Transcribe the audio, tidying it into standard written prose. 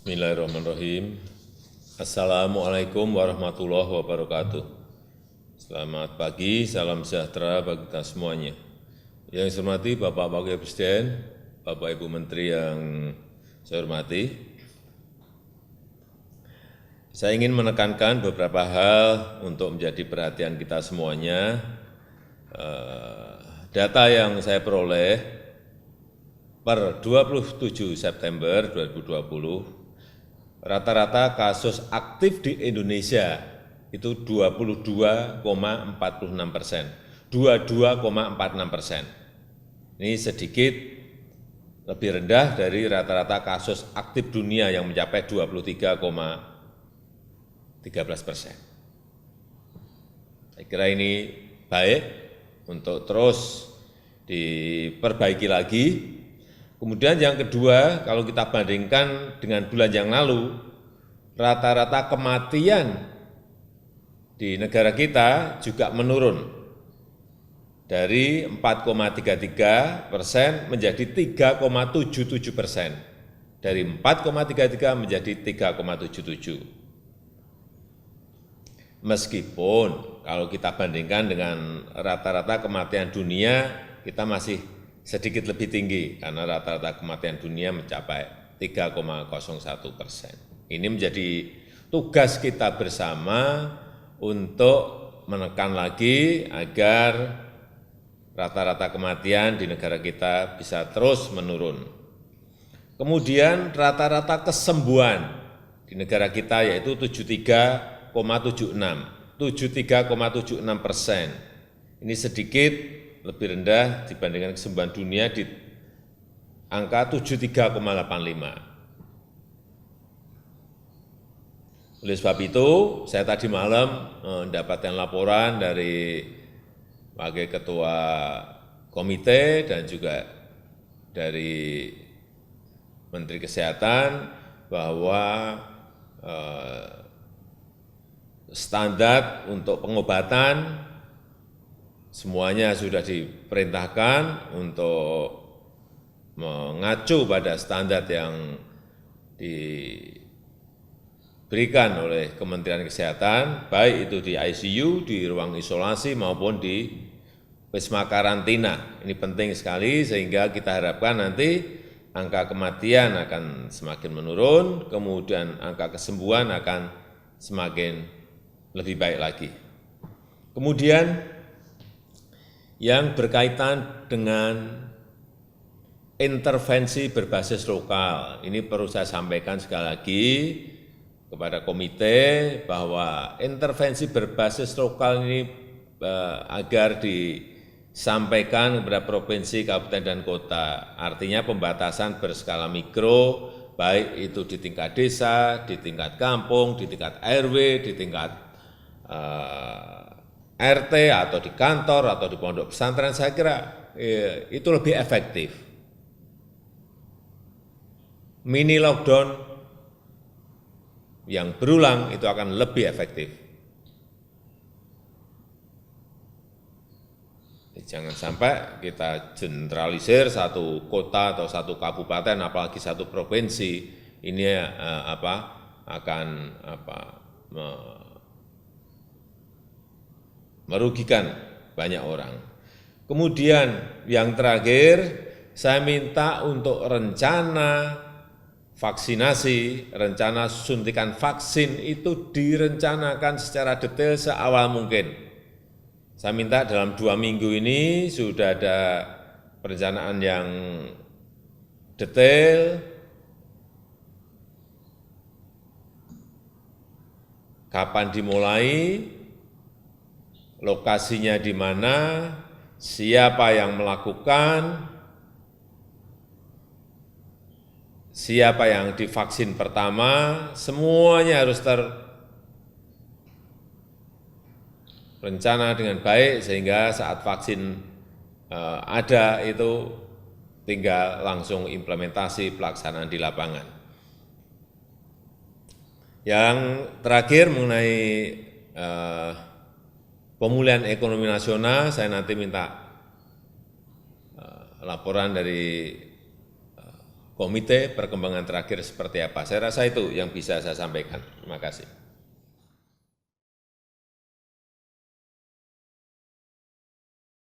Bismillahirrahmanirrahim. Assalamualaikum warahmatullahi wabarakatuh. Selamat pagi, salam sejahtera bagi kita semuanya. Yang saya hormati Bapak Wakil Presiden, Bapak Ibu Menteri yang saya hormati, saya ingin menekankan beberapa hal untuk menjadi perhatian kita semuanya. Data yang saya peroleh per 27 September 2020, rata-rata kasus aktif di Indonesia itu 22,46%, 22,46%. Ini sedikit lebih rendah dari rata-rata kasus aktif dunia yang mencapai 23,13%. Saya kira ini baik untuk terus diperbaiki lagi. Kemudian yang kedua, kalau kita bandingkan dengan bulan yang lalu, rata-rata kematian di negara kita juga menurun dari 4,33% menjadi 3,77%, dari 4,33 menjadi 3,77. Meskipun kalau kita bandingkan dengan rata-rata kematian dunia, kita masih sedikit lebih tinggi karena rata-rata kematian dunia mencapai 3,01%. Ini menjadi tugas kita bersama untuk menekan lagi agar rata-rata kematian di negara kita bisa terus menurun. Kemudian rata-rata kesembuhan di negara kita yaitu 73,76%. Ini sedikit lebih rendah dibandingkan kesembuhan dunia di angka 73,85. Oleh sebab itu, saya tadi malam mendapatkan laporan dari Wakil Ketua Komite dan juga dari Menteri Kesehatan bahwa standar untuk pengobatan semuanya sudah diperintahkan untuk mengacu pada standar yang diberikan oleh Kementerian Kesehatan, baik itu di ICU, di ruang isolasi maupun di wisma karantina. Ini penting sekali sehingga kita harapkan nanti angka kematian akan semakin menurun, kemudian angka kesembuhan akan semakin lebih baik lagi. Kemudian yang berkaitan dengan intervensi berbasis lokal. Ini perlu saya sampaikan sekali lagi kepada komite bahwa intervensi berbasis lokal ini agar disampaikan kepada provinsi, kabupaten, dan kota. Artinya pembatasan berskala mikro, baik itu di tingkat desa, di tingkat kampung, di tingkat RW, di tingkat RT atau di kantor atau di pondok pesantren, saya kira itu lebih efektif. Mini lockdown yang berulang itu akan lebih efektif. Jangan sampai kita generalisir satu kota atau satu kabupaten, apalagi satu provinsi, ini akan merugikan banyak orang. Kemudian yang terakhir, saya minta untuk rencana vaksinasi, rencana suntikan vaksin itu direncanakan secara detail seawal mungkin. Saya minta dalam 2 minggu ini sudah ada perencanaan yang detail, kapan dimulai, lokasinya di mana, siapa yang melakukan, siapa yang divaksin pertama, semuanya harus terencana dengan baik sehingga saat vaksin ada itu tinggal langsung implementasi pelaksanaan di lapangan. Yang terakhir mengenai pemulihan ekonomi nasional, saya nanti minta laporan dari komite perkembangan terakhir seperti apa. Saya rasa itu yang bisa saya sampaikan. Terima kasih.